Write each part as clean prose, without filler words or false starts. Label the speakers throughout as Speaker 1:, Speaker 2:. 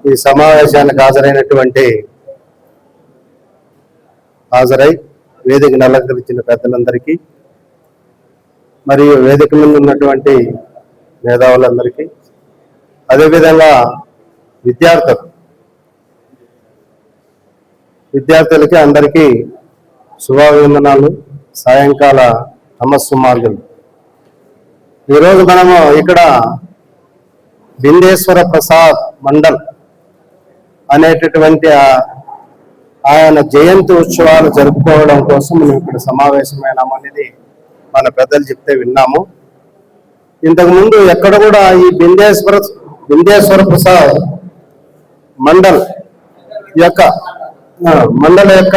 Speaker 1: ఈ సమావేశానికి హాజరై వేదికను అలంకరించిన పెద్దలందరికీ మరియు వేదిక మీద ఉన్నటువంటి మేధావులందరికీ అదేవిధంగా విద్యార్థులకి అందరికీ శుభాభివందనాలు, సాయంకాల నమస్సుమార్గులు. ఈరోజు మనము ఇక్కడ బిందేశ్వర ప్రసాద్ మండల్ అనేటటువంటి ఆయన జయంతి ఉత్సవాలు జరుపుకోవడం కోసం మనం ఇక్కడ సమావేశమైనాము అనేది మన పెద్దలు చెప్తే విన్నాము. ఇంతకుముందు ఎక్కడ కూడా ఈ బిందేశ్వర ప్రసాద్ మండల్ యొక్క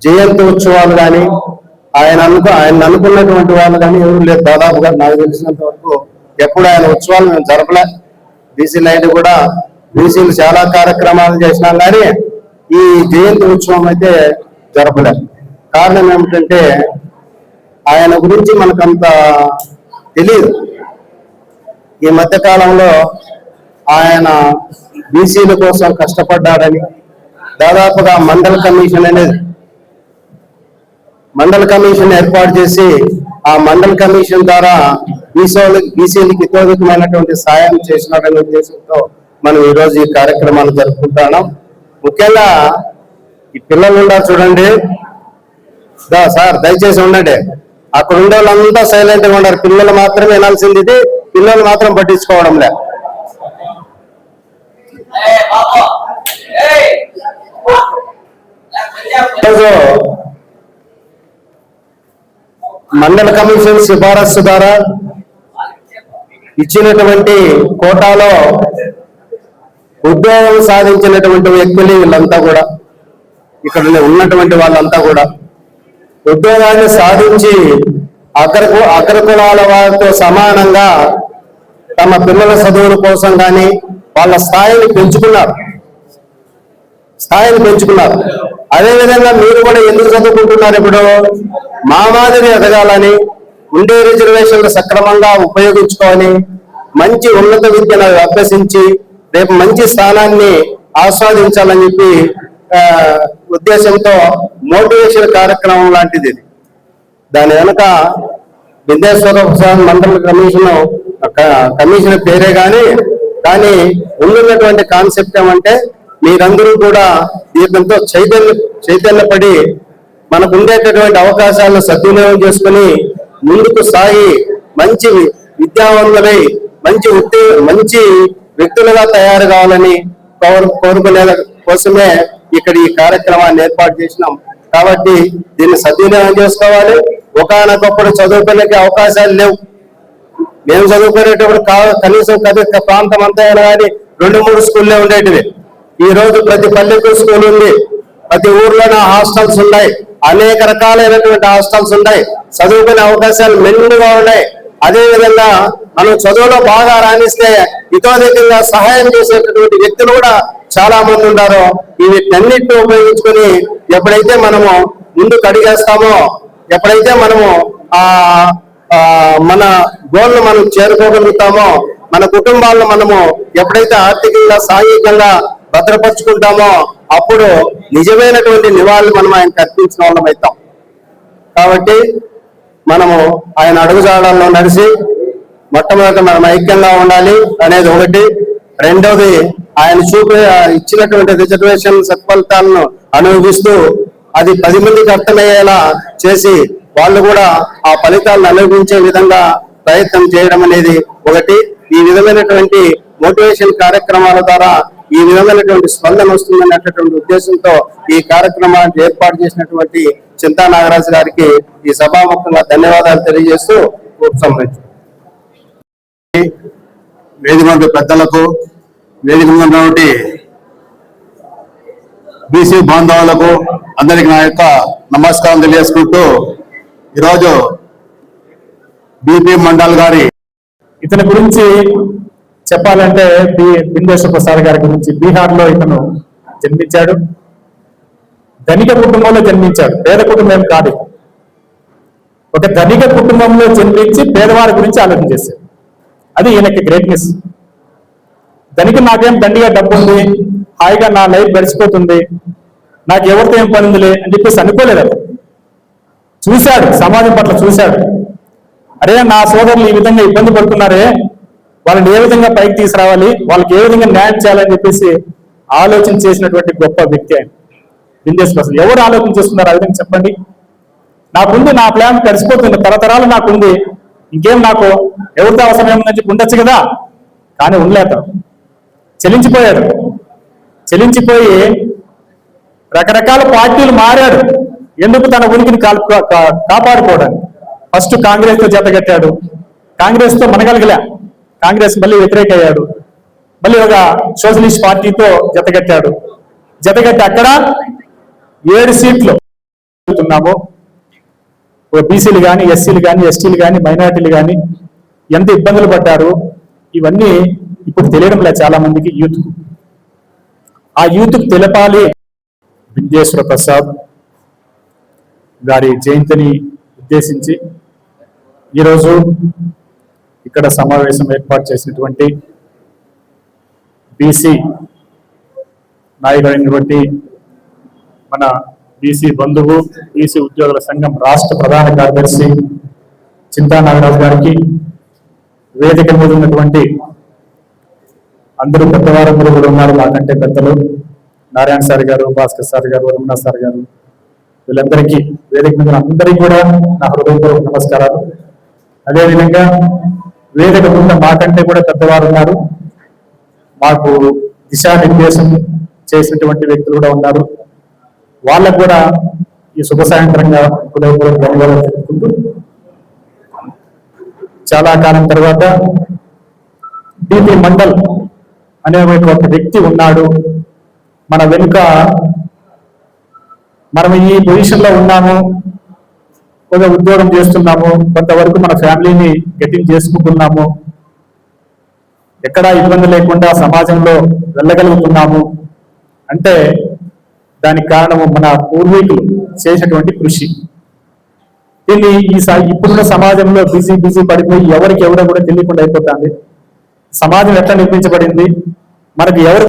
Speaker 1: జయంతి ఉత్సవాలు కానీ ఆయన అనుకున్నటువంటి వాళ్ళు కానీ ఎవరు లేదు. దాదాపుగా నాకు తెలిసినంత వరకు ఎప్పుడు ఆయన ఉత్సవాలు మేము జరపలే. బీసీలు అయితే కూడా బీసీలు చాలా కార్యక్రమాలు చేసినాం కానీ ఈ జయంతి ఉత్సవం అయితే జరపలే. కారణం ఏమిటంటే ఆయన గురించి మనకంత తెలియదు. ఈ మధ్య కాలంలో ఆయన బీసీల కోసం కష్టపడ్డాడని దాదాపుగా మండల్ కమిషన్ ఏర్పాటు చేసి ఆ మండల్ కమిషన్ ద్వారా బీసీలకి ఇతోధికమైనటువంటి సాయం చేసినాడనే ఉద్దేశంతో మనం ఈరోజు ఈ కార్యక్రమాలు జరుపుకుంటున్నాం. ముఖ్యంగా ఈ పిల్లలు ఉన్నారు చూడండి సార్, దయచేసి ఉండండి. అక్కడ ఉండే వాళ్ళంతా సైలెంట్ గా ఉన్నారు. పిల్లలు మాత్రమే వినాల్సింది ఇది, పిల్లలు మాత్రం పట్టించుకోవడం లే. మండల కమిషన్ సిఫారసు ద్వారా ఇచ్చినటువంటి కోటాలో ఉద్యోగం సాధించినటువంటి వ్యక్తులు వీళ్ళంతా కూడా, ఇక్కడ ఉన్నటువంటి వాళ్ళంతా కూడా ఉద్యోగాన్ని సాధించి అగ్రకులాల వారితో సమానంగా తమ పిల్లల చదువుల కోసం కానీ వాళ్ళ స్థాయిని పెంచుకున్నారు. అదేవిధంగా మీరు కూడా ఎందుకు చదువుకుంటున్నారు? ఇప్పుడు మా మాదిరి ఎదగాలని, ఉండే రిజర్వేషన్లు సక్రమంగా ఉపయోగించుకొని మంచి ఉన్నత విద్యను అభ్యసించి రేపు మంచి స్థానాన్ని ఆస్వాదించాలని చెప్పి ఉద్దేశంతో మోటివేషన్ కార్యక్రమం లాంటిది ఇది. దాని వెనుక బిందేశ్వర ప్రసాద్ మండల కమిషన్ పేరే కానీ ఉన్నటువంటి కాన్సెప్ట్ ఏమంటే మీరందరూ కూడా దీంతో చైతన్యపడి మనకు ఉండేటటువంటి అవకాశాలను సద్వినియోగం చేసుకుని ముందుకు సాగి మంచి విద్యావంతులై మంచి వ్యక్తులుగా తయారు కావాలని కోరుకునే కోసమే ఇక్కడ ఈ కార్యక్రమాన్ని ఏర్పాటు చేసినాం. కాబట్టి దీన్ని సద్వినియోగం చేసుకోవాలి. ఒకనొకప్పుడు చదువుకునే అవకాశాలు లేవు. మేము చదువుకునేటప్పుడు కనీసం ప్రాంతం అంతా కానీ 2-3 స్కూళ్ళే ఉండేటివి. ఈ రోజు ప్రతి పల్లెకు స్కూల్ ఉంది, ప్రతి ఊర్లోనే హాస్టల్స్ ఉన్నాయి, అనేక రకాలైనటువంటి హాస్టల్స్ ఉన్నాయి, చదువుకునే అవకాశాలు మెండుగా ఉన్నాయి. అదేవిధంగా మనం చదువులో బాగా రాణిస్తే ఇతోధికంగా సహాయం చేసేటటువంటి వ్యక్తులు కూడా చాలా మంది ఉన్నారు. వీటన్నిటిని ఉపయోగించుకొని ఎప్పుడైతే మనము ముందుకు అడిగేస్తామో, ఎప్పుడైతే మనము మన గోల్ను మనం చేరుకోగలుగుతామో, మన కుటుంబాలను మనము ఎప్పుడైతే ఆర్థికంగా సాంఘికంగా భద్రపరుచుకుంటామో అప్పుడు నిజమైనటువంటి నివాళులు మనం ఆయనకు అర్పించిన వాళ్ళం అవుతాం. కాబట్టి మనము ఆయన అడుగుజాడల్లో నడిచి మొట్టమొదట మనం ఐక్యంగా ఉండాలి అనేది ఒకటి. రెండోది ఆయన ఇచ్చినటువంటి రిజర్వేషన్ సత్ఫలితాలను అనుభవిస్తూ అది 10 మందికి అర్థమయ్యేలా చేసి వాళ్ళు కూడా ఆ ఫలితాలను అనుభవించే విధంగా ప్రయత్నం చేయడం అనేది ఒకటి. ఈ విధమైనటువంటి మోటివేషన్ కార్యక్రమాల ద్వారా ఈ విధమైనటువంటి స్పందన వస్తుందనేటటువంటి ఉద్దేశంతో ఈ కార్యక్రమాన్ని ఏర్పాటు చేసినటువంటి చింతా నాగరాజు గారికి ఈ సభాముఖంగా ధన్యవాదాలు తెలియజేస్తూ ఉపసంహరించు. వేదిక పెద్దలకు, వేదిక ఉన్నటువంటి బీసీ బాంధవులకు అందరికి నా యొక్క నమస్కారం తెలియజేసుకుంటూ ఈరోజు బీపీ మండల్ గారి
Speaker 2: ఇతని గురించి చెప్పాలంటే బిందేశ్వర ప్రసాద్ గారి గురించి బీహార్లో ఇతను జన్మించాడు. ధనిక కుటుంబంలో జన్మించాడు, పేద కుటుంబం కాదు. ఒక ధనిక కుటుంబంలో జన్మించి పేదవారి గురించి ఆలోచన చేశాడు. అది ఈయనకి గ్రేట్నెస్. దానికి నాకేం దండిగా డబ్బు ఉంది, హాయిగా నా లైఫ్ గడిచిపోతుంది, నాకు ఎవరితో ఏం పని ఉందిలే అని చెప్పేసి అనుకోలేదు అతను. చూశాడు, సమాజం పట్ల చూశాడు. అరే నా సోదరులు ఈ విధంగా ఇబ్బంది పడుతున్నారే, వాళ్ళని ఏ విధంగా పైకి తీసుకురావాలి, వాళ్ళకి ఏ విధంగా న్యాయం చేయాలని చెప్పేసి ఆలోచన చేసినటువంటి గొప్ప వ్యక్తి ఆయన బిందేశ్వర ప్రసాద్. ఎవరు ఆలోచన చేస్తున్నారు ఆ విధంగా చెప్పండి? నాకుంది, నా ప్లాన్ గడిచిపోతుంది, తరతరాలు నాకుంది, ఇంకేం నాకు ఎవరితో అవసరం ఏముందని చెప్పి ఉండొచ్చు కదా. కానీ ఉండలేక చెలించిపోయాడు. చెలించిపోయి రకరకాల పార్టీలు మారాడు. ఎందుకు? తన ఉనికిని కాపాడుకోవడానికి. ఫస్ట్ కాంగ్రెస్ తో జతగట్టాడు, కాంగ్రెస్ తో మనగలగలే, కాంగ్రెస్ మళ్ళీ వ్యతిరేకయ్యాడు. మళ్ళీ ఒక సోషలిస్ట్ పార్టీతో జతగట్టాడు. జతగట్టి అక్కడ 7 సీట్లు ఉన్నాము. బీసీలు కానీ, ఎస్సీలు కానీ, ఎస్టీలు కానీ, మైనారిటీలు కానీ ఎంత ఇబ్బందులు పడ్డారు, ఇవన్నీ ఇప్పుడు తెలియడం లేదు చాలా మందికి యూత్. ఆ యూత్కు తెలపాలి. బిందేశ్వర ప్రసాద్ గారి జయంతిని ఉద్దేశించి ఈరోజు ఇక్కడ సమావేశం ఏర్పాటు చేసినటువంటి బీసీ నాయకుడైనటువంటి మన బీసీ బంధువు, బీసీ ఉద్యోగుల సంఘం రాష్ట్ర ప్రధాన కార్యదర్శి చింతా నాగరాజు గారికి, వేదిక మీద ఉన్నటువంటి అందరూ పెద్దవారందరూ కూడా ఉన్నారు, నాకంటే పెద్దలు, నారాయణ సార్ గారు, భాస్కర్ సార్ గారు, రమణ సార్ గారు, వీళ్ళందరికీ, వేదిక మీద అందరికీ కూడా నా హృదయపూర్వక నమస్కారాలు. అదేవిధంగా వేదిక ముందు మాకంటే కూడా పెద్దవారు ఉన్నారు, మాకు దిశానిర్దేశం చేసినటువంటి వ్యక్తులు కూడా ఉన్నారు. వాళ్ళకు కూడా ఈ శుభ సాయంత్రంగా హృదయపూర్వక ధన్యవాదాలు తెలుపుకుంటూ, చాలా కాలం తర్వాత బీపీ మండల్ అనే ఒక వ్యక్తి ఉన్నాడు మన వెనుక. మనం ఈ పొజిషన్ లో ఉన్నాము, కొంత ఉద్యోగం చేస్తున్నాము, కొంతవరకు మన ఫ్యామిలీని గెటింగ్ చేసుకుంటున్నాము, ఎక్కడా ఇబ్బంది లేకుండా సమాజంలో వెళ్ళగలుగుతున్నాము అంటే దానికి కారణము మన పూర్వీకులు చేసినటువంటి కృషి. దీన్ని ఇప్పుడున్న సమాజంలో బిజీ పడిపోయి ఎవరికి ఎవరో కూడా తెలియకుండా అయిపోతుంది. సమాజం ఎట్లా నిర్మించబడింది, మనకు ఎవరు